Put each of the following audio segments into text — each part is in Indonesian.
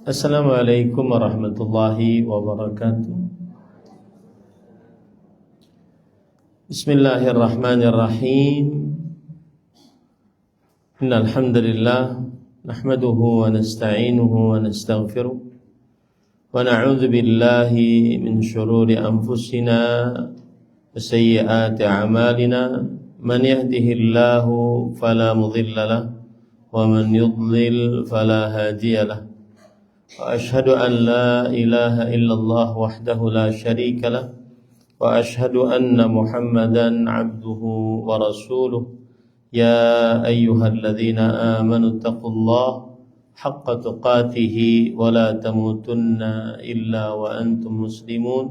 Assalamualaikum warahmatullahi wabarakatuh. Bismillahirrahmanirrahim. Innal hamdalillah nahmaduhu wa nasta'inuhu wa nastaghfiruh wa na'udzu billahi min shururi anfusina wa sayyiati a'malina. Man yahdihillahu fala mudilla lahu wa man yudlil fala hadiya lahu. وأشهد أن لا إله إلا الله وحده لا شريك له وأشهد أن محمدا عبده ورسوله يا أيها الذين آمنوا اتقوا الله حق تقاته ولا تموتن إلا وأنتم مسلمون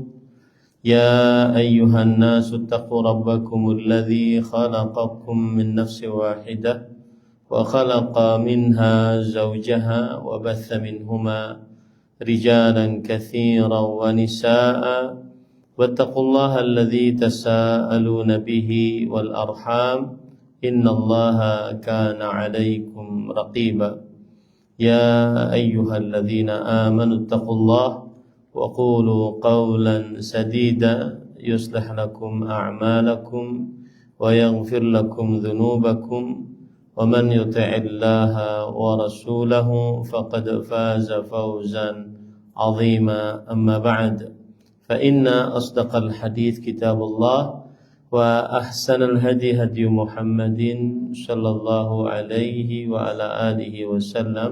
يا أيها الناس اتقوا ربكم الذي خلقكم من نفس واحدة وخلق منها زوجها وبث منهما رجالا كثيرا ونساء واتقوا الله الذي تساءلون به والأرحام إن الله كان عليكم رقيبا يا أيها الذين آمنوا اتقوا الله وقولوا قولا سديدا يصلح لكم أعمالكم ويغفر لكم ذنوبكم ومن يطع الله ورسوله فقد فاز فوزا عظيما أما بعد فإن أصدق الحديث كتاب الله وأحسن الهدي هدي محمد صلى الله عليه وعلى آله وسلم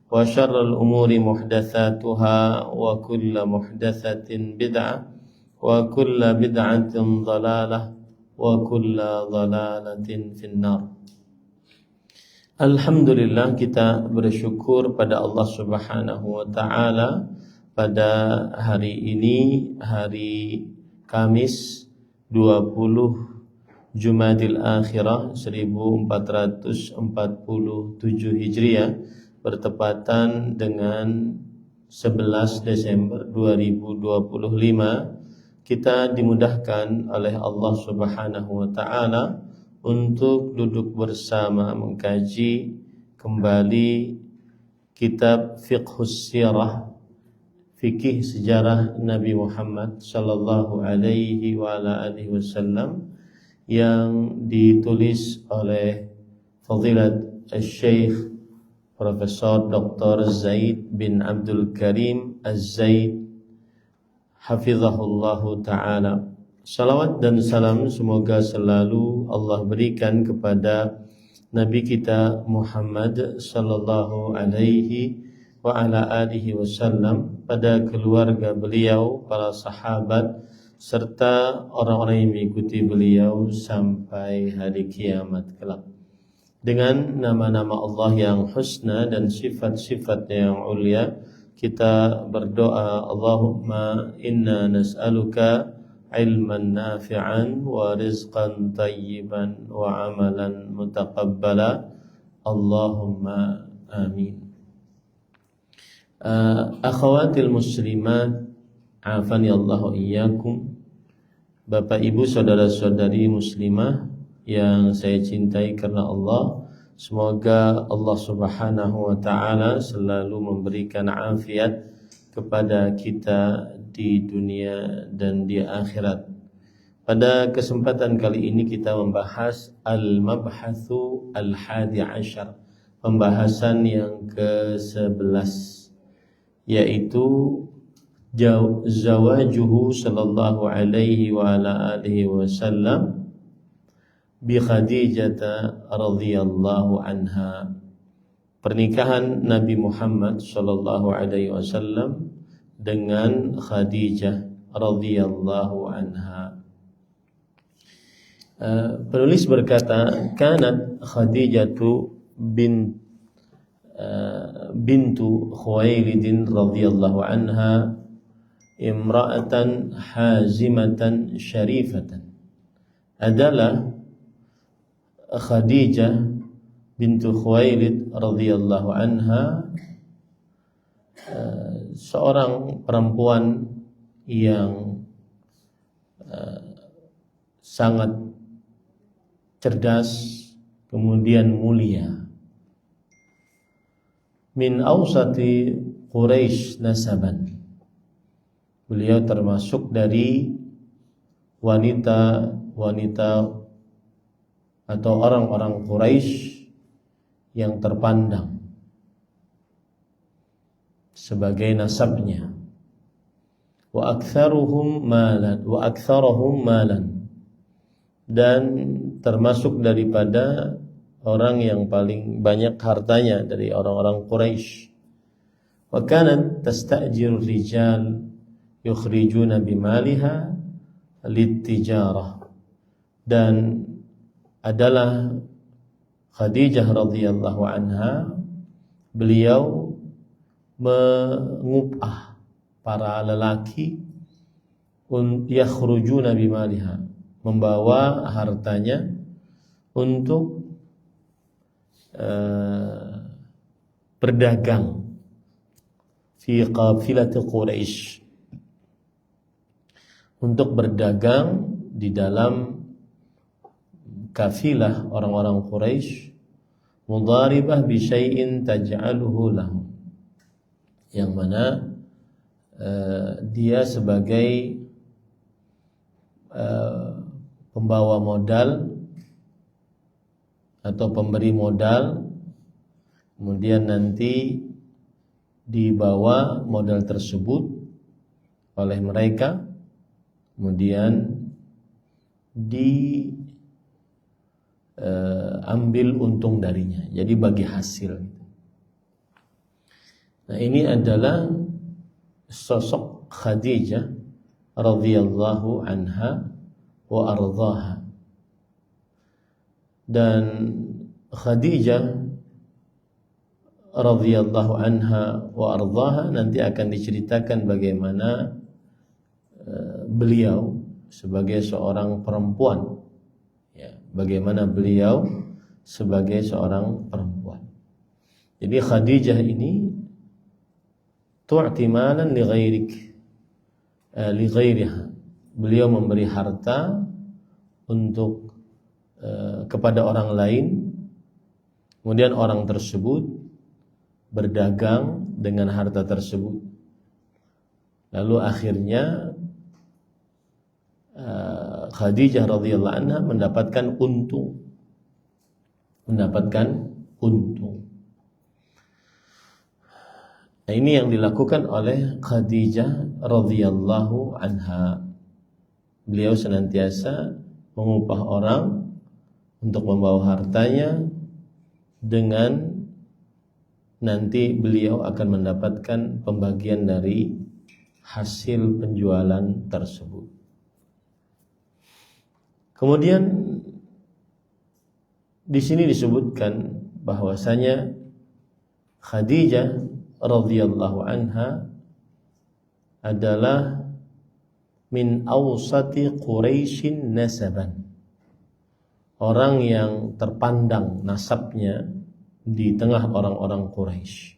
وشر الأمور محدثاتها وكل محدثة بدعة وكل بدعة ضلالة وكل ضلالة في النار. Alhamdulillah, kita bersyukur pada Allah Subhanahu wa taala pada hari ini, hari Kamis 20 Jumadil Akhirah 1447 Hijriah, bertepatan dengan 11 Desember 2025. Kita dimudahkan oleh Allah Subhanahu wa taala untuk duduk bersama mengkaji kembali kitab Fiqhus Sirah, fikih sejarah Nabi Muhammad sallallahu alaihi wa ala alihi wasallam, yang ditulis oleh Fadilat Syekh Profesor Dr. Zaid bin Abdul Karim Az-Zaid hafizahullahu ta'ala. Salawat dan salam semoga selalu Allah berikan kepada Nabi kita Muhammad sallallahu alaihi wa ala alihi wasallam, pada keluarga beliau, para sahabat, serta orang-orang yang mengikuti beliau sampai hari kiamat kelak. Dengan nama-nama Allah yang husna dan sifat-sifatnya yang ulia, kita berdoa, Allahumma inna nas'aluka ilman nafi'an wa rizqan tayyiban wa amalan mutaqabbala, Allahumma amin. Akhawatil muslimat, afani Allahu iyyakum. Bapak ibu saudara-saudari muslimah yang saya cintai karena Allah, semoga Allah Subhanahu wa taala selalu memberikan afiat kepada kita di dunia dan di akhirat. Pada kesempatan kali ini kita membahas Al-Mabhathu Al-Hadi Ashar, pembahasan yang ke-11, yaitu zawajuhu sallallahu alaihi wa ala alihi wasallam bi Khadijah radhiyallahu anha. Pernikahan Nabi Muhammad sallallahu alaihi wasallam dengan Khadijah radhiyallahu anha. Penulis berkata, kanat Khadijatu bintu Khuwailid radhiyallahu anha imra'atan hazimatan syarifatan. Adalah Khadijah bintu Khuwailid radhiyallahu anha seorang perempuan yang sangat cerdas, kemudian mulia. Min awsati Quraisy nasaban. Beliau termasuk dari wanita-wanita atau orang-orang Quraisy yang terpandang sebagai nasabnya. Wa aktsaruhum malan, dan termasuk daripada orang yang paling banyak hartanya dari orang-orang Quraisy. Wa kanat tasta'jiru rijal yukhrijuna bimaliha littijarah, dan adalah Khadijah radhiyallahu anha, beliau mengupah para lelaki yakhrujuna bimaliha, membawa hartanya untuk berdagang fi qafilati Quraisy, untuk berdagang di dalam kafilah orang-orang Quraisy, mudharibah bi syai'in taj'aluhu lahum, yang mana dia sebagai pembawa modal atau pemberi modal, kemudian nanti dibawa modal tersebut oleh mereka, kemudian diambil untung darinya, jadi bagi hasil. Nah, ini adalah sosok Khadijah radhiyallahu anha wa ardhaha. Dan Khadijah radhiyallahu anha wa ardhaha nanti akan diceritakan bagaimana beliau sebagai seorang perempuan, ya, bagaimana beliau sebagai seorang perempuan. Jadi Khadijah ini tu'ti malan li ghairiha, beliau memberi harta untuk kepada orang lain, kemudian orang tersebut berdagang dengan harta tersebut, lalu akhirnya Khadijah radhiyallahu anha mendapatkan untung. Nah, ini yang dilakukan oleh Khadijah radhiyallahu anha. Beliau senantiasa mengupah orang untuk membawa hartanya, dengan nanti beliau akan mendapatkan pembagian dari hasil penjualan tersebut. Kemudian di sini disebutkan bahwasanya Khadijah radhiyallahu anha adalah min awsati Quraisyin nasaban, orang yang terpandang nasabnya di tengah orang-orang Quraisy.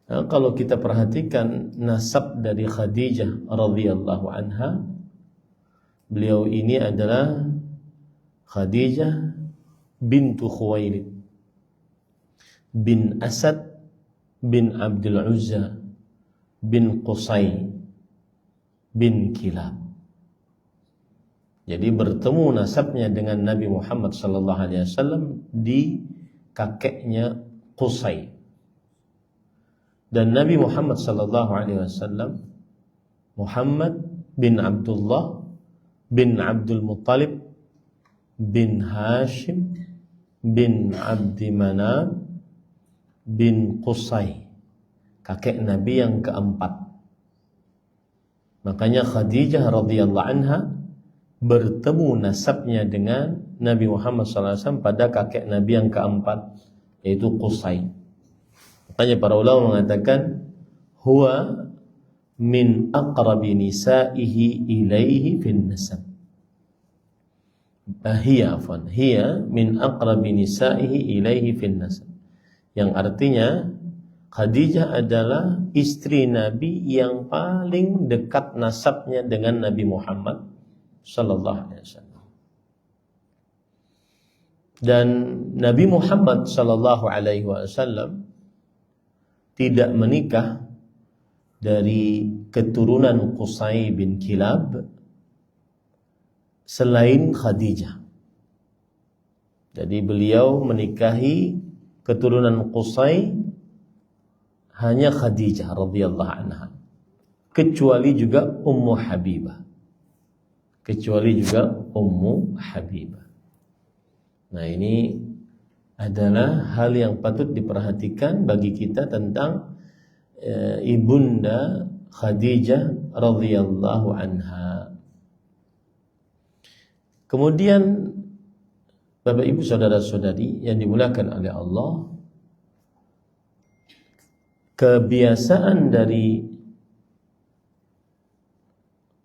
Nah, kalau kita perhatikan nasab dari Khadijah radhiyallahu anha, beliau ini adalah Khadijah bintu Khuwailid bin Asad bin Abdul Uzza bin Qusay bin Kilab. Jadi bertemu nasabnya dengan Nabi Muhammad sallallahu alaihi wasallam di kakeknya Qusay. Dan Nabi Muhammad sallallahu alaihi wasallam, Muhammad bin Abdullah bin Abdul Muttalib bin Hashim bin Abdi Manaf bin Qusay, kakek Nabi yang keempat. Makanya Khadijah radhiyallahu anha bertemu nasabnya dengan Nabi Muhammad SAW pada kakek Nabi yang keempat, yaitu Qusay. Makanya para ulama mengatakan huwa min aqrabi nisaihi ilaihi fin nasab. Hiya min aqrabi nisaihi ilaihi fin nasab. Yang artinya Khadijah adalah istri Nabi yang paling dekat nasabnya dengan Nabi Muhammad sallallahu alaihi wasallam. Dan Nabi Muhammad sallallahu alaihi wasallam tidak menikah dari keturunan Qusay bin Kilab selain Khadijah. Jadi beliau menikahi keturunan Qusay hanya Khadijah radhiyallahu anha, kecuali juga Ummu Habibah. Nah, ini adalah hal yang patut diperhatikan bagi kita tentang ibunda Khadijah radhiyallahu anha. Kemudian Bapak Ibu saudara-saudari yang dimuliakan oleh Allah, kebiasaan dari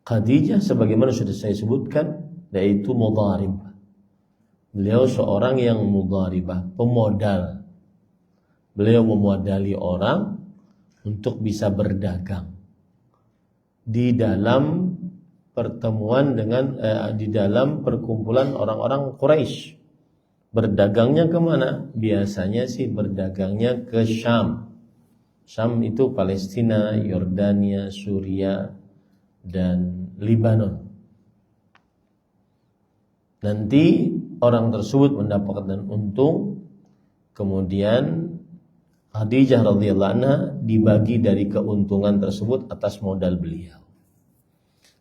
Khadijah sebagaimana sudah saya sebutkan, yaitu mudharib. Beliau seorang yang mudharibah, pemodal. Beliau memodali orang untuk bisa berdagang di dalam pertemuan di dalam perkumpulan orang-orang Quraisy. Berdagangnya kemana? Biasanya sih berdagangnya ke Syam. Syam itu Palestina, Yordania, Suria, dan Libanon. Nanti orang tersebut mendapatkan untung, kemudian Khadijah radhiyallahu anha dibagi dari keuntungan tersebut atas modal beliau.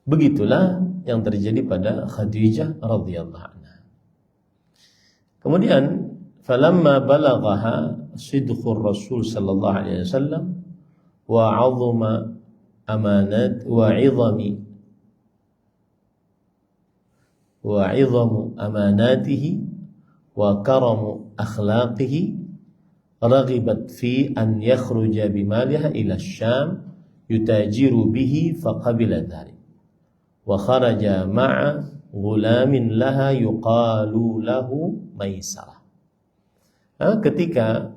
Begitulah yang terjadi pada Khadijah radhiyallahu anha. Kemudian falamma balaghaha sidqur Rasul sallallahu alaihi wasallam wa 'azama amanat wa 'idhamu amanatihi wa karamu akhlaqihi raghibat fi an yakhruja bimaliha ila Syam yutajiru bihi faqabila dhalik wa kharaja ma'a ghulamin laha yuqalu lahu Maisarah. Ketika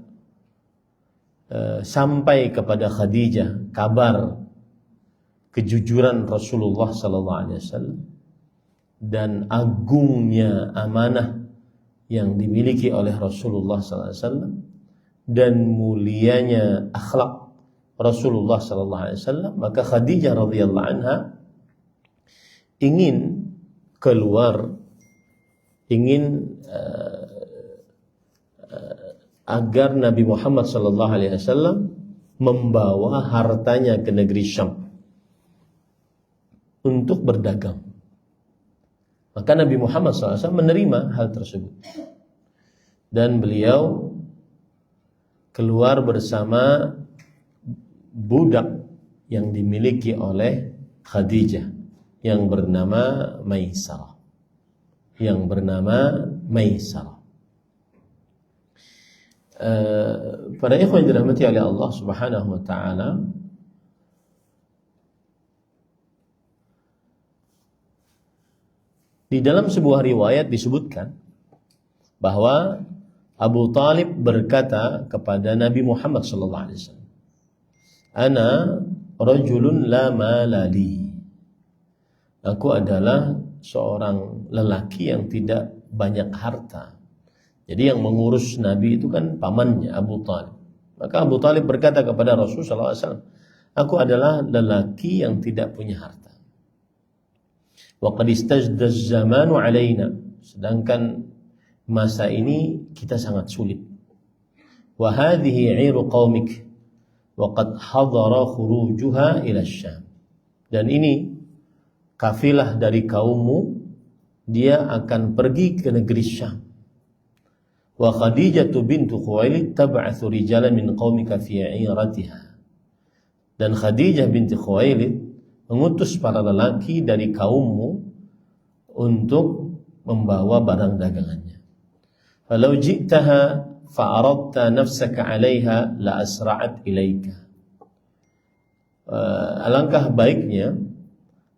sampai kepada Khadijah kabar kejujuran Rasulullah sallallahu alaihi wasallam dan agungnya amanah yang dimiliki oleh Rasulullah sallallahu alaihi wasallam dan mulianya akhlak Rasulullah sallallahu alaihi wasallam, maka Khadijah radhiyallahu anha ingin keluar, ingin agar Nabi Muhammad sallallahu alaihi wasallam membawa hartanya ke negeri Syam untuk berdagang. Maka Nabi Muhammad SAW menerima hal tersebut dan beliau keluar bersama budak yang dimiliki oleh Khadijah yang bernama Maisarah. Para ikhwan yang dirahmati oleh Allah Subhanahu wa taala, di dalam sebuah riwayat disebutkan bahwa Abu Talib berkata kepada Nabi Muhammad sallallahu alaihi wasallam, "Ana rajulun la mala li." Aku adalah seorang lelaki yang tidak banyak harta. Jadi yang mengurus Nabi itu kan pamannya Abu Talib. Maka Abu Talib berkata kepada Rasulullah SAW, aku adalah lelaki yang tidak punya harta. Wa qad istajda az-zamanu alaina. Sedangkan masa ini kita sangat sulit. Wa hadhihi 'iru qaumik wa qad hadara khurujuha ila Syam. Dan ini kafilah dari kaummu, dia akan pergi ke negeri Syam. Wa Khadijah bintu Khuwailid tab'atsu rijalan min qaumika fi 'iratiha. Dan Khadijah binti Khuwailid mengutus para lelaki dari kaummu untuk membawa barang dagangannya. Falau ji'taha fa'aradta nafsaka 'alaiha la asra'at ilaika. Alangkah baiknya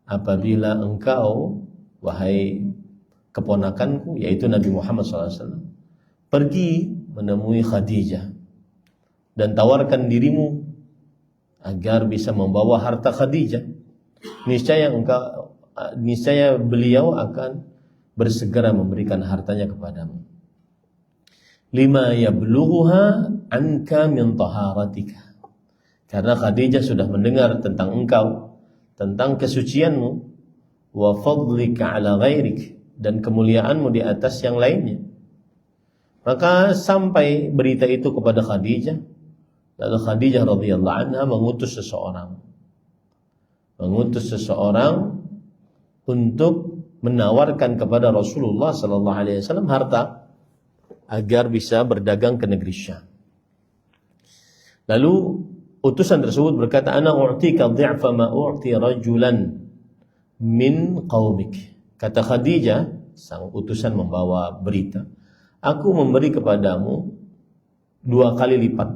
apabila engkau, wahai keponakanku, yaitu Nabi Muhammad SAW, pergi menemui Khadijah dan tawarkan dirimu agar bisa membawa harta Khadijah. Niscaya beliau akan bersegera memberikan hartanya kepadamu. Lima yablughuha anka min taharatika. Karena Khadijah sudah mendengar tentang engkau, tentang kesucianmu, wa fadlika ala ghairik, dan kemuliaanmu di atas yang lainnya. Maka sampai berita itu kepada Khadijah, lalu Khadijah radhiyallahu anha mengutus seseorang untuk menawarkan kepada Rasulullah sallallahu alaihi wasallam harta agar bisa berdagang ke negeri Syam. Lalu utusan tersebut berkata, ana u'tika dhi'fa ma u'ti rajulan min qaumik. Kata Khadijah, sang utusan membawa berita, aku memberi kepadamu 2 kali lipat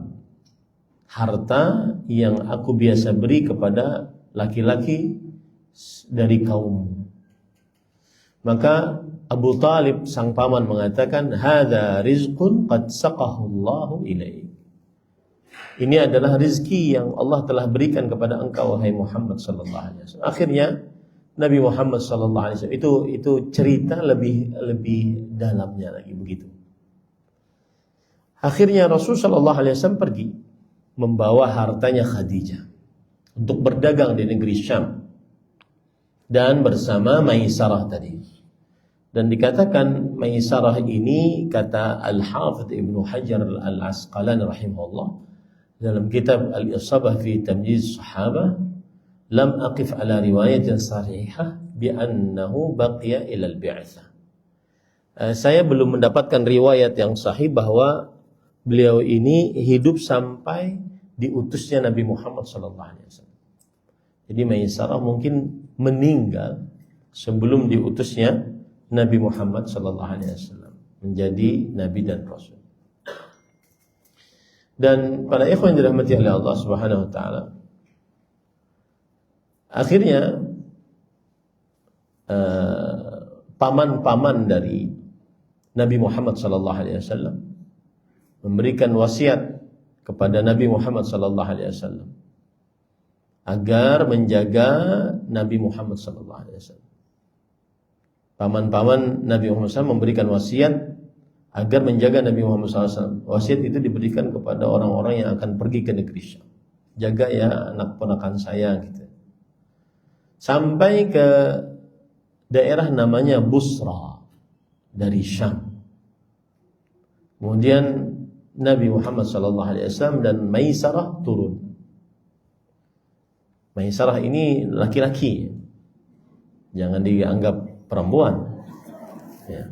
harta yang aku biasa beri kepada laki-laki dari kaummu. Maka Abu Talib sang paman mengatakan, hadza rizqun qad saqahu Allahu ilaik. Ini adalah rezeki yang Allah telah berikan kepada engkau wahai Muhammad sallallahu alaihi wasallam. Akhirnya Nabi Muhammad sallallahu alaihi wasallam itu cerita lebih dalamnya lagi begitu. Akhirnya Rasul sallallahu alaihi wasallam pergi membawa hartanya Khadijah untuk berdagang di negeri Syam dan bersama Maisarah tadi. Dan dikatakan Maisarah ini, kata Al-Hafidh Ibnu Hajar Al-Asqalani rahimahullah dalam kitab Al-Isabah fi Tamyiz Sahabah, lam aqif ala riwayatin sahihah bi annahu baqiya ila al-bi'tsah. Saya belum mendapatkan riwayat yang sahih bahwa beliau ini hidup sampai diutusnya Nabi Muhammad sallallahu alaihi wasallam. Jadi Maisarah mungkin meninggal sebelum diutusnya Nabi Muhammad sallallahu alaihi wasallam menjadi nabi dan rasul. Dan para ikhwan yang dirahmati oleh Allah Subhanahu wa taala, akhirnya paman-paman dari Nabi Muhammad sallallahu alaihi wasallam memberikan wasiat kepada Nabi Muhammad sallallahu alaihi wasallam agar menjaga Nabi Muhammad sallallahu alaihi wasallam. Paman-paman Nabi Muhammad SAW memberikan wasiat agar menjaga Nabi Muhammad SAW. Wasiat itu diberikan kepada orang-orang yang akan pergi ke negeri Syam. Jaga ya anak ponakan saya gitu. Sampai ke daerah namanya Busra dari Syam. Kemudian Nabi Muhammad SAW dan Maisarah turun. Maisarah ini laki-laki, jangan dianggap perempuan. Ya.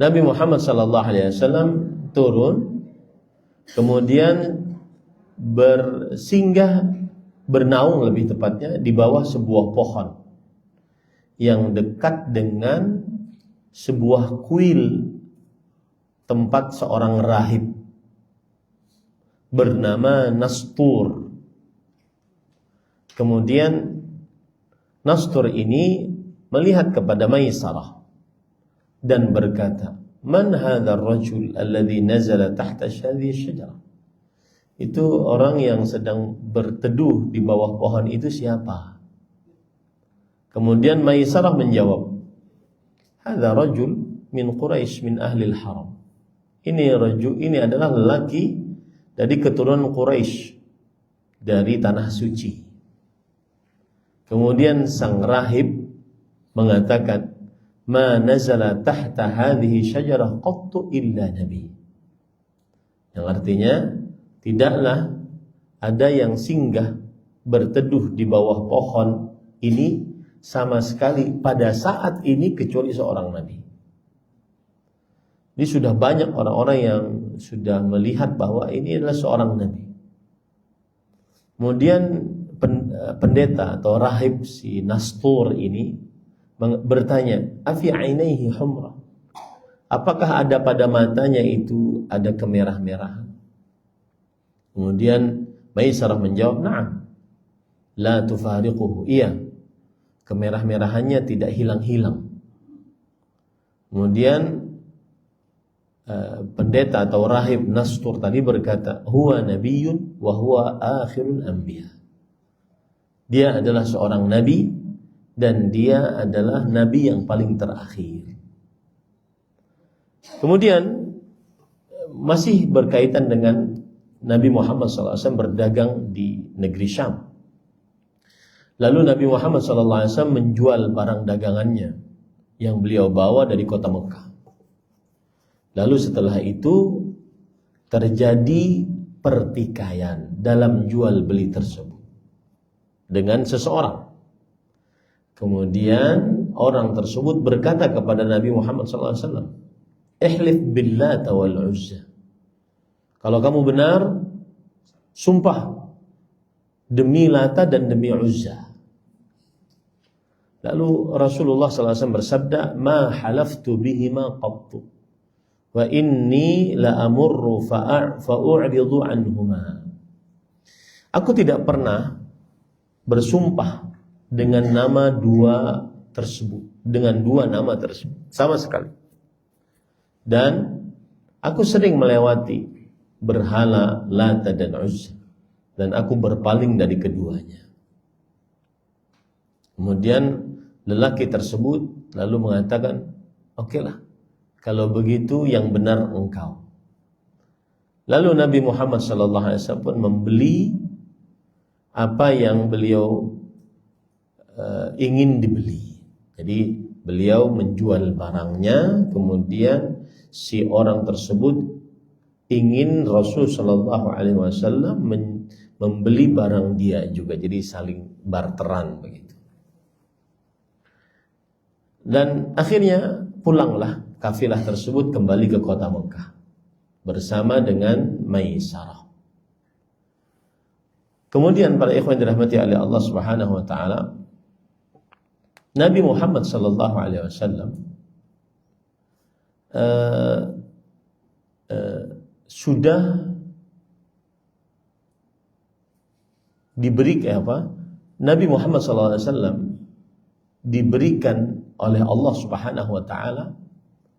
Nabi Muhammad SAW turun, kemudian bernaung lebih tepatnya di bawah sebuah pohon yang dekat dengan sebuah kuil tempat seorang rahib bernama Nastur. Kemudian Nastur ini melihat kepada Maisarah dan berkata, "Man hadzal rajul alladhi nazala tahta hadhihi syajarah?" Itu orang yang sedang berteduh di bawah pohon itu siapa? Kemudian Maisarah menjawab, "Hadza rajul min Quraisy min ahli al-haram." Ini adalah lelaki dari keturunan Quraisy dari tanah suci. Kemudian sang rahib mengatakan, "Ma nazala tahta hadhihi syajarah qattu illa nabi." Yang artinya, tidaklah ada yang singgah berteduh di bawah pohon ini sama sekali pada saat ini kecuali seorang nabi. Ini sudah banyak orang-orang yang sudah melihat bahwa ini adalah seorang nabi. Kemudian pendeta atau rahib si Nastur ini bertanya, "Afi ainaihi humra?" Apakah ada pada matanya itu ada kemerah-merahan? Kemudian Maisarah menjawab, "Na'am. La tufariquhu." Iya, kemerah-merahannya tidak hilang-hilang. Kemudian pendeta atau rahib Nastur tadi berkata, "Huwa nabiyyun wa huwa akhirul anbiya." Dia adalah seorang nabi dan dia adalah nabi yang paling terakhir. Kemudian masih berkaitan dengan Nabi Muhammad SAW berdagang di negeri Syam. Lalu Nabi Muhammad SAW menjual barang dagangannya yang beliau bawa dari kota Mekah. Lalu setelah itu terjadi pertikaian dalam jual beli tersebut dengan seseorang. Kemudian orang tersebut berkata kepada Nabi Muhammad SAW, "Ihlif billat wal Uzza." Kalau kamu benar, sumpah demi Lata dan demi Uzza. Lalu Rasulullah SAW bersabda, "Ma halaftu bihima qattu, wa inni la amurru fa'u'ridu anhuma." Aku tidak pernah bersumpah dengan nama dua nama tersebut sama sekali. Dan aku sering melewati berhala Lata dan Uzza, dan aku berpaling dari keduanya. Kemudian lelaki tersebut lalu mengatakan, "Okelah, kalau begitu yang benar engkau." Lalu Nabi Muhammad SAW pun membeli apa yang beliau ingin dibeli. Jadi beliau menjual barangnya, kemudian si orang tersebut ingin Rasul Shallallahu Alaihi Wasallam membeli barang dia juga. Jadi saling barteran begitu. Dan akhirnya pulanglah kafilah tersebut kembali ke kota Mekah bersama dengan Maisarah. Kemudian para ikhwan dirahmati oleh Allah Subhanahu wa taala, Nabi Muhammad sallallahu alaihi wasallam sudah Nabi Muhammad sallallahu alaihi wasallam diberikan oleh Allah Subhanahu wa taala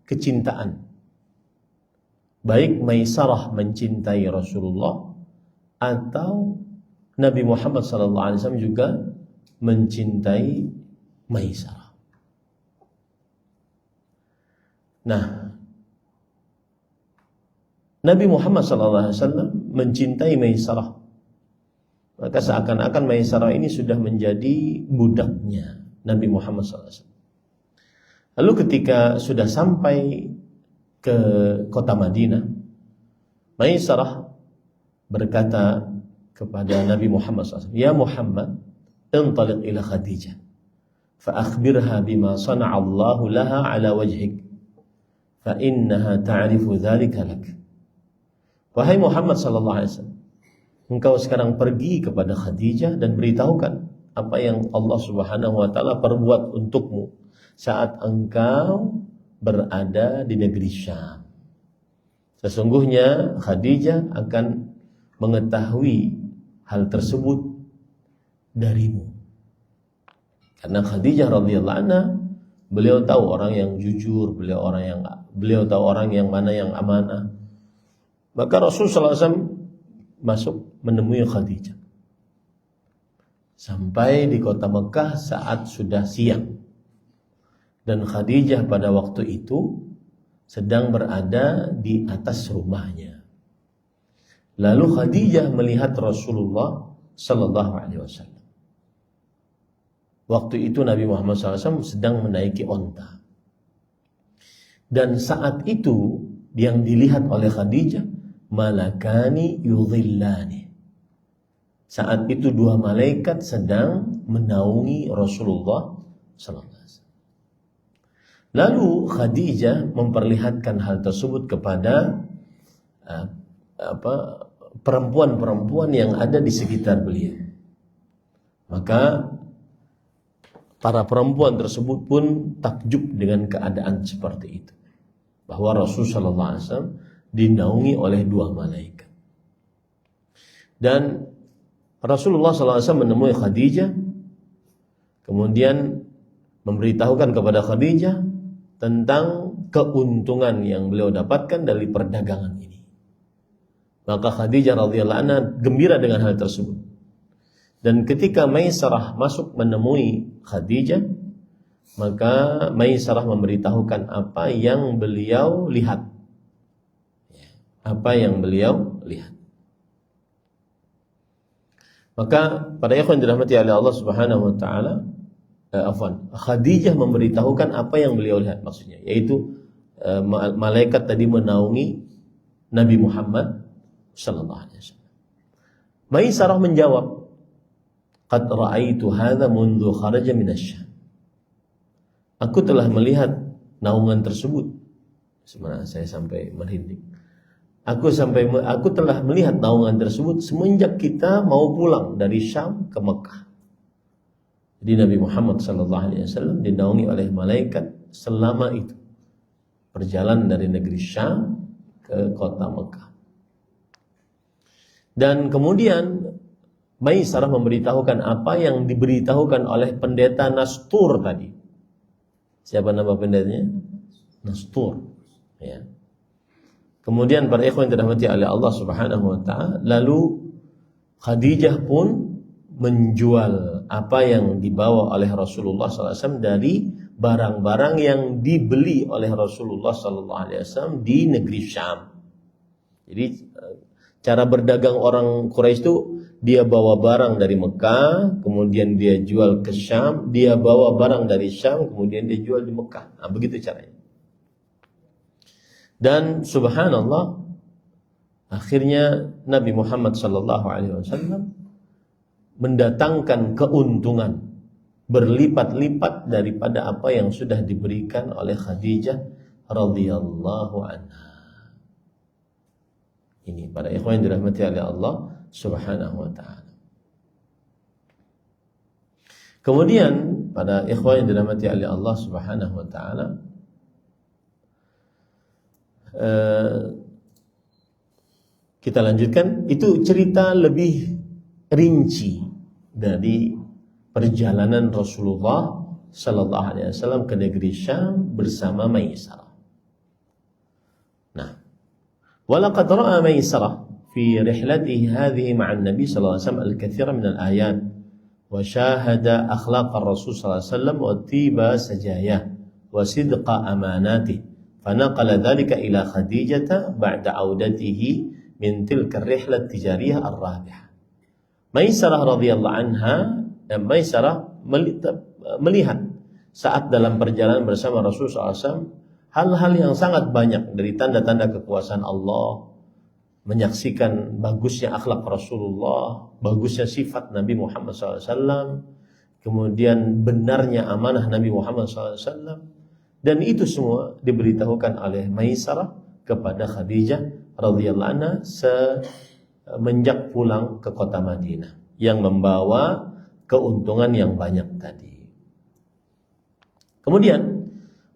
kecintaan. Baik Maisarah mencintai Rasulullah atau Nabi Muhammad sallallahu alaihi wasallam juga mencintai Maisarah. Nah, Nabi Muhammad sallallahu alaihi wasallam mencintai Maisarah. Maka seakan-akan Maisarah ini sudah menjadi budaknya Nabi Muhammad sallallahu alaihi wasallam. Lalu ketika sudah sampai ke kota Madinah, Maisarah berkata kepada Nabi Muhammad SAW, "Ya Muhammad, intaliq ila Khadijah, fa'akhbirha bima sana'a Allahu laha ala wajhik, fa innaha ta'rifu dzalika lak." Wahai Muhammad sallallahu alaihi wasallam, engkau sekarang pergi kepada Khadijah dan beritahukan apa yang Allah Subhanahu wa taala perbuat untukmu saat engkau berada di negeri Syam. Sesungguhnya Khadijah akan mengetahui hal tersebut darimu. Karena Khadijah radhiyallahu anha, beliau tahu orang yang jujur, beliau tahu orang yang mana yang amanah. Maka Rasulullah SAW masuk menemui Khadijah sampai di kota Mekah saat sudah siang. Dan Khadijah pada waktu itu sedang berada di atas rumahnya. Lalu Khadijah melihat Rasulullah sallallahu alaihi wasallam. Waktu itu Nabi Muhammad SAW sedang menaiki onta. Dan saat itu yang dilihat oleh Khadijah, malakani yudhillani. Saat itu dua malaikat sedang menaungi Rasulullah sallallahu alaihi wasallam. Lalu Khadijah memperlihatkan hal tersebut kepada perempuan-perempuan yang ada di sekitar beliau. Maka para perempuan tersebut pun takjub dengan keadaan seperti itu, bahwa Rasulullah SAW dinaungi oleh dua malaikat. Dan Rasulullah SAW menemui Khadijah, kemudian memberitahukan kepada Khadijah tentang keuntungan yang beliau dapatkan dari perdagangan ini. Maka Khadijah radhiyallahu anha gembira dengan hal tersebut. Dan ketika Maisarah masuk menemui Khadijah, maka Maisarah memberitahukan apa yang beliau lihat. Apa yang beliau lihat. Maka pada ikhwan dirahmati oleh Allah Subhanahu wa taala, Khadijah memberitahukan apa yang beliau lihat, maksudnya yaitu malaikat tadi menaungi Nabi Muhammad sallallahu alaihi wasallam. Maisarah menjawab, "Qad ra'aitu hadza mundu kharaja minasy-Syam." Aku telah melihat naungan tersebut. Sebenarnya saya sampai merinding. Aku telah melihat naungan tersebut semenjak kita mau pulang dari Syam ke Mekah. Jadi Nabi Muhammad SAW dinaungi oleh malaikat selama itu perjalanan dari negeri Syam ke kota Mekah. Dan kemudian Maisarah memberitahukan apa yang diberitahukan oleh pendeta Nastur tadi. Siapa nama pendetanya? Nastur. Ya. Kemudian para ikhwan yang dirahmati oleh Allah Subhanahu wa taala, lalu Khadijah pun menjual apa yang dibawa oleh Rasulullah SAW dari barang-barang yang dibeli oleh Rasulullah SAW di negeri Syam. Jadi cara berdagang orang Quraisy itu dia bawa barang dari Mekah, kemudian dia jual ke Syam, dia bawa barang dari Syam, kemudian dia jual di Mekah. Nah, begitu caranya. Dan subhanallah, akhirnya Nabi Muhammad SAW mendatangkan keuntungan berlipat-lipat daripada apa yang sudah diberikan oleh Khadijah radhiyallahu anha. Ini para ikhwan yang dirahmati oleh Allah Subhanahu wa taala. Kemudian pada ikhwan yang dirahmati oleh Allah Subhanahu wa taala, kita lanjutkan. Itu cerita lebih rinci dari perjalanan Rasulullah sallallahu alaihi wasallam ke negeri Syam bersama Maisarah. Nah, walaqad ra'a Maisarah fi rihlatihi hadhihi ma'a an-nabi sallallahu alaihi wasallam al-katsira min al-ayat wa syahada akhlaq ar-rasul sallallahu alaihi wasallam wa tiba sajayah wa sidqa amanatihi. فنقل ذلك إلى خديجة بعد عودته من تلك الرحلة التجارية الرابحة. Maisarah radhiyallahu anha, Maisarah melihat saat dalam perjalanan bersama Rasulullah SAW hal-hal yang sangat banyak dari tanda-tanda kekuasaan Allah, menyaksikan bagusnya akhlak Rasulullah, bagusnya sifat Nabi Muhammad SAW, kemudian benarnya amanah Nabi Muhammad SAW. Dan itu semua diberitahukan oleh Maisarah kepada Khadijah radhiyallahu anha semenjak pulang ke kota Madinah yang membawa keuntungan yang banyak tadi. Kemudian,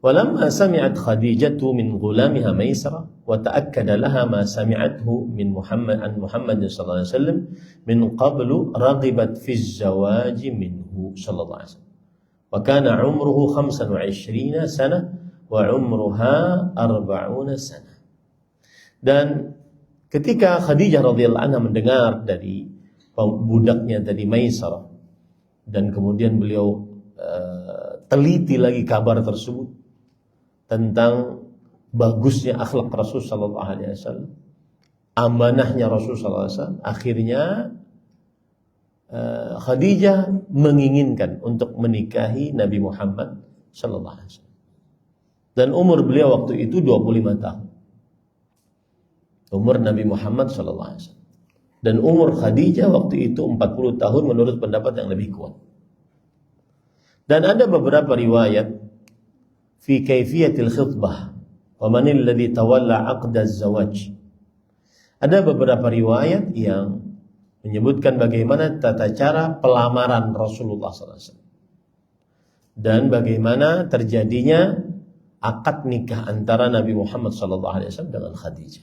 walamma sami'at Khadijatu min ghulamiha Maisarah wa ta'akkada laha ma sami'athu min Muhammad sallallahu alaihi wasallam min qablu raghibat fi az-zawaj minhu sallallahu alaihi wasallam. وكان عمره 25 سنة وعمرها 40 سنة. Dan ketika Khadijah radhiyallahu anha mendengar dari budaknya tadi Maisarah, dan kemudian beliau teliti lagi kabar tersebut tentang bagusnya akhlak Rasul sallallahu alaihi wasallam, amanahnya Rasul sallallahu alaihi wasallam, akhirnya Khadijah menginginkan untuk menikahi Nabi Muhammad sallallahu alaihi wasallam. Dan umur beliau waktu itu 25 tahun. Umur Nabi Muhammad sallallahu alaihi wasallam. Dan umur Khadijah waktu itu 40 tahun menurut pendapat yang lebih kuat. Dan ada beberapa riwayat fi kaifiyatil khutbah wa man alladhi tawalla 'aqda az-zawaj. Ada beberapa riwayat yang menyebutkan bagaimana tata cara pelamaran Rasulullah SAW dan bagaimana terjadinya akad nikah antara Nabi Muhammad SAW dengan Khadijah.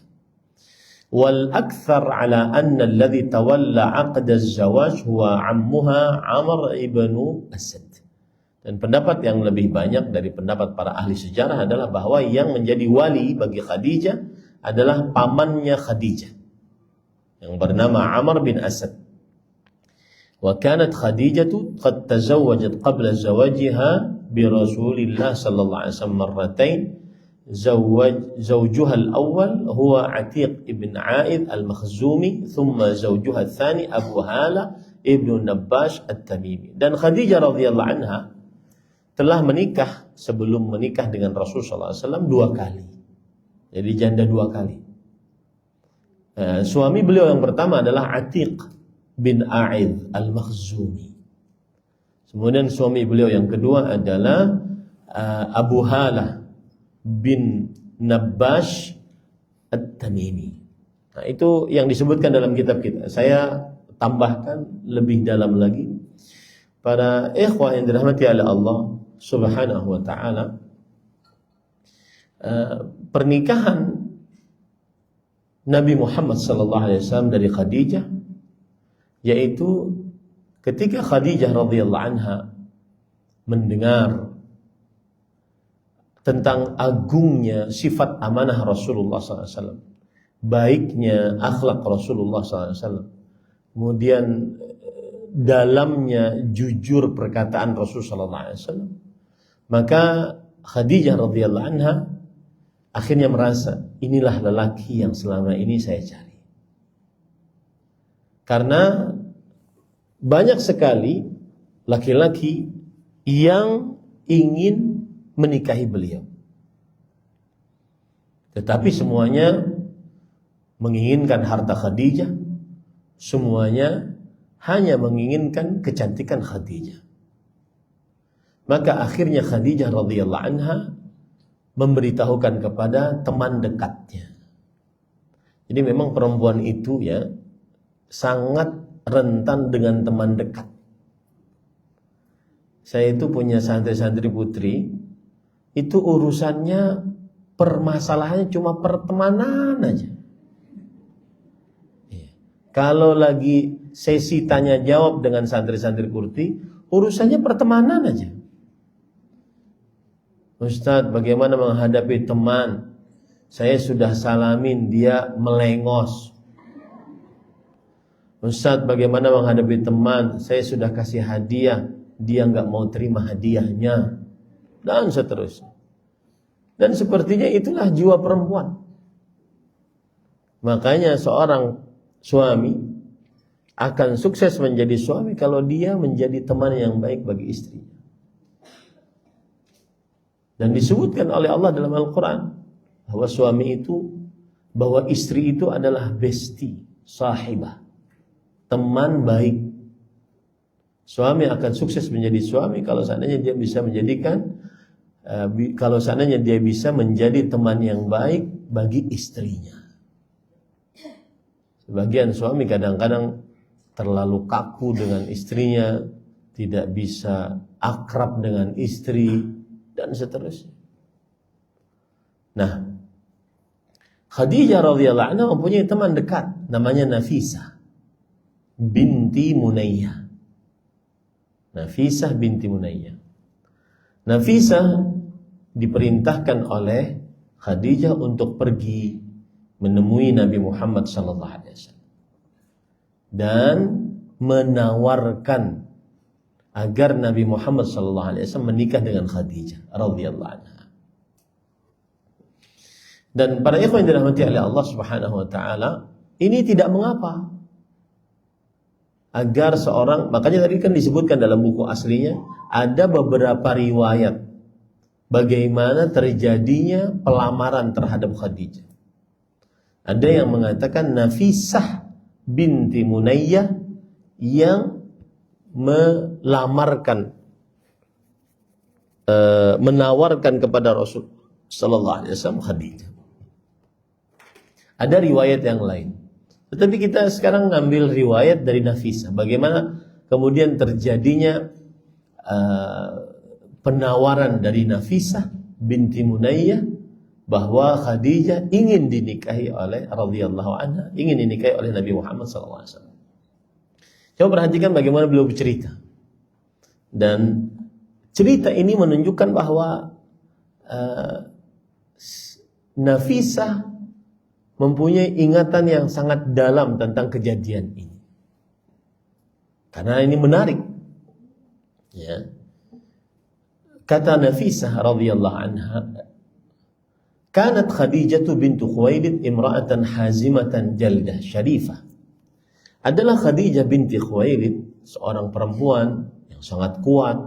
Wal akthar ala anna alladhi tawalla aqda az-zawaj huwa ammuha Amr ibn Asad. Dan pendapat yang lebih banyak dari pendapat para ahli sejarah adalah bahwa yang menjadi wali bagi Khadijah adalah pamannya Khadijah yang bernama Amr bin Asad. Wa kanat Khadijah qad tazawwajat qabla zawajiha bi Rasulillah sallallahu alaihi wasallam marratain. Zawjuha al-awwal huwa Atiq ibn Aid al-Makhzumi, thumma zawjuha al-thani Abu Hala ibnu Nabbash At-Tamimi. Dan Khadijah radhiyallahu anha telah menikah sebelum menikah dengan Rasulullah SAW 2 kali. Jadi janda 2 kali. Suami beliau yang pertama adalah Atiq bin A'idh Al-Makhzumi. Kemudian suami beliau yang kedua adalah Abu Halah bin Nabbash At-Tamimi. Nah, itu yang disebutkan dalam kitab kita. Saya tambahkan lebih dalam lagi. Para ikhwah yang dirahmati oleh Allah Subhanahu wa ta'ala, pernikahan Nabi Muhammad sallallahu alaihi wasallam dari Khadijah, yaitu ketika Khadijah radhiyallahu anha mendengar tentang agungnya sifat amanah Rasulullah sallallahu alaihi wasallam, baiknya akhlak Rasulullah sallallahu alaihi wasallam, kemudian dalamnya jujur perkataan Rasulullah sallallahu alaihi wasallam, maka Khadijah radhiyallahu anha akhirnya merasa inilah lelaki yang selama ini saya cari. Karena banyak sekali laki-laki yang ingin menikahi beliau, tetapi semuanya menginginkan harta Khadijah, semuanya hanya menginginkan kecantikan Khadijah. Maka akhirnya Khadijah radhiyallahu anha memberitahukan kepada teman dekatnya. Jadi memang perempuan itu ya sangat rentan dengan teman dekat. Saya itu punya santri-santri putri, itu urusannya permasalahannya cuma pertemanan aja. Kalau lagi sesi tanya jawab dengan santri-santri putri, urusannya pertemanan aja. Ustadz, bagaimana menghadapi teman? Saya sudah salamin, dia melengos. Ustadz, bagaimana menghadapi teman? Saya sudah kasih hadiah, dia nggak mau terima hadiahnya, dan seterusnya. Dan sepertinya itulah jiwa perempuan. Makanya seorang suami akan sukses menjadi suami kalau dia menjadi teman yang baik bagi istrinya. Dan disebutkan oleh Allah dalam Al-Quran bahwa suami itu, bahwa istri itu adalah bestie, sahibah, teman baik. Suami akan sukses menjadi suami kalau seandainya dia bisa menjadikan, kalau seandainya dia bisa menjadi teman yang baik bagi istrinya. Sebagian suami kadang-kadang terlalu kaku dengan istrinya, tidak bisa akrab dengan istri, dan seterusnya. Nah, Khadijah radhiyallahu anha mempunyai teman dekat namanya Nafisah binti Munayyah. Nafisah binti Munayyah. Nafisah diperintahkan oleh Khadijah untuk pergi menemui Nabi Muhammad sallallahu alaihi wasallam dan menawarkan agar Nabi Muhammad SAW menikah dengan Khadijah radhiyallahu anha. Dan para ikhwan yang dirahmati oleh Allah Subhanahu wa taala, ini tidak mengapa agar seorang, makanya tadi kan disebutkan dalam buku aslinya ada beberapa riwayat bagaimana terjadinya pelamaran terhadap Khadijah. Ada yang mengatakan Nafisah binti Munayyah yang menawarkan kepada Rasul sallallahu alaihi wasallam Khadijah. Ada riwayat yang lain. Tetapi kita sekarang ngambil riwayat dari Nafisah. Bagaimana kemudian terjadinya penawaran dari Nafisah binti Munayyah bahwa Khadijah ingin dinikahi oleh radhiyallahu anha, ingin dinikahi oleh Nabi Muhammad sallallahu alaihi wasallam. Coba perhatikan bagaimana beliau bercerita. Dan cerita ini menunjukkan bahwa Nafisah mempunyai ingatan yang sangat dalam tentang kejadian ini. Karena ini menarik. Ya. Kata Nafisah radhiyallahu anha, "Kanat Khadijah bintu Khuwailid imra'atan hazimatan jaldah syarifah. adalah Khadijah binti Khuwailid, seorang perempuan yang sangat kuat,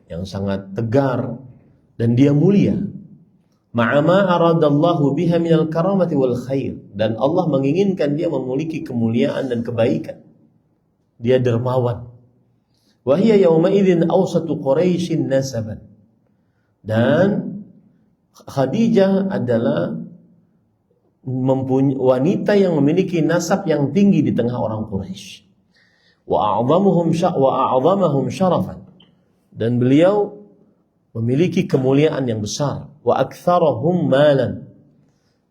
yang sangat tegar, dan dia mulia. Ma'ama aradallahu biha minal karamati wal khair, dan Allah menginginkan dia memiliki kemuliaan dan kebaikan. Dia dermawan. Wa hiya yawma idzin awsatu Quraisyin nasaban. Dan Khadijah adalah wanita yang memiliki nasab yang tinggi di tengah orang Quraisy. Wa a'zamahum syarafan. Dan beliau memiliki kemuliaan yang besar. Wa aktsarahum malan,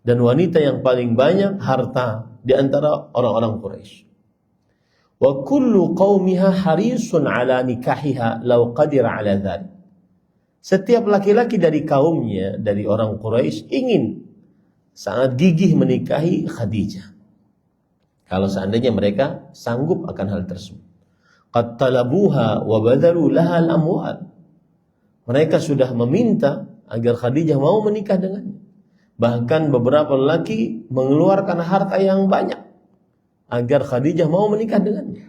dan wanita yang paling banyak harta di antara orang-orang Quraisy. Wa kullu qaumiha harisun ala nikahiha law qadira ala dzalik. Setiap laki-laki dari kaumnya, dari orang Quraisy, ingin sangat gigih menikahi Khadijah kalau seandainya mereka sanggup akan hal tersebut. Qad talabuha wa badalu laha al-amwal. Mereka sudah meminta agar Khadijah mau menikah dengannya. Bahkan beberapa lelaki mengeluarkan harta yang banyak agar Khadijah mau menikah dengannya.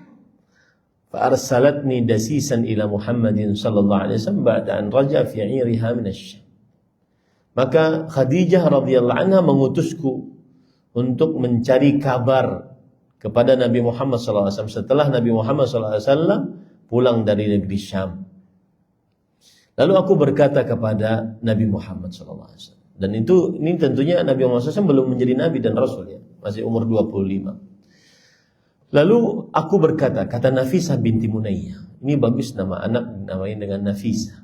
Fa arsalatni dasisan ila Muhammadin sallallahu alaihi wasallam ba'da an raja fi 'iriha min asy-Syam. Maka Khadijah radhiyallahu anha mengutusku untuk mencari kabar kepada Nabi Muhammad sallallahu alaihi wasallam setelah Nabi Muhammad sallallahu alaihi wasallam pulang dari negeri Syam. Lalu aku berkata kepada Nabi Muhammad SAW. Dan ini tentunya Nabi Muhammad SAW belum menjadi Nabi dan Rasul ya. Masih umur 25. Lalu aku berkata, kata Nafisah binti Munayyah. Ini bagus nama anak dinamain dengan Nafisah.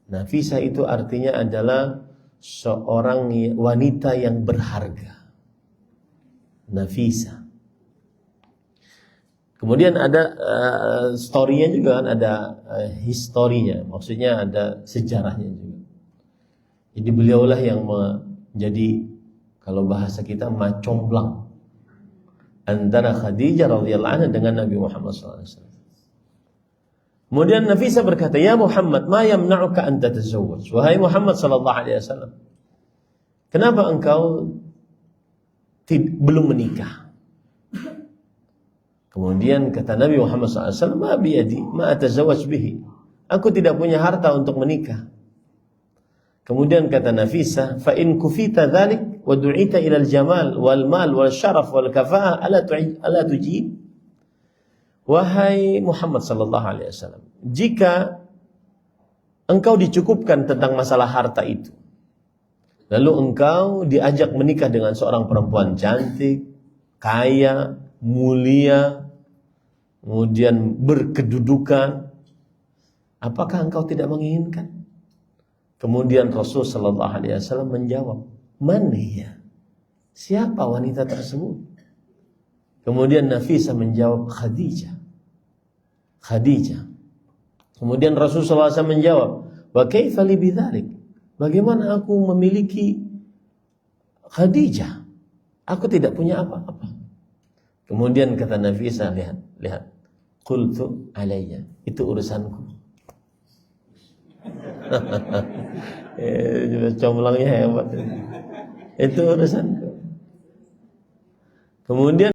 Nafisah itu artinya adalah seorang wanita yang berharga. Nafisah. Kemudian ada story-nya juga kan, ada historinya, maksudnya ada sejarahnya juga. Jadi beliaulah yang menjadi, kalau bahasa kita, macomblang antara Khadijah radhiyallahu anha dengan Nabi Muhammad SAW. Kemudian Nafisah berkata, ya Muhammad, ma yamna'uka an tatazawwaj? Wahai Muhammad sallallahu alaihi wasallam, kenapa engkau belum menikah? Kemudian kata Nabi Muhammad SAW, ma biyadi, ma atazawwaj bihi. Aku tidak punya harta untuk menikah. Kemudian kata Nafisah, fa in kufita dzalik wa du'ita ila al-jamal wal mal wal syaraf wal kafa'ah ala tujib. Wahai Muhammad sallallahu alaihi wasallam, jika engkau dicukupkan tentang masalah harta itu, lalu engkau diajak menikah dengan seorang perempuan cantik, kaya, mulia, kemudian berkedudukan, apakah engkau tidak menginginkan? Kemudian Rasul sallallahu alaihi wasallam menjawab, "Man hiya?" Siapa wanita tersebut? Kemudian Nafisah menjawab, Khadijah. Khadijah. Kemudian Rasul sallallahu alaihi wasallam menjawab, "Wa kaifa li bidzalik?" Bagaimana aku memiliki Khadijah? Aku tidak punya apa-apa. Kemudian kata Nafisah, lihat. Qultu alayya, itu urusanku. Comblangnya hebat. Itu urusanku. Kemudian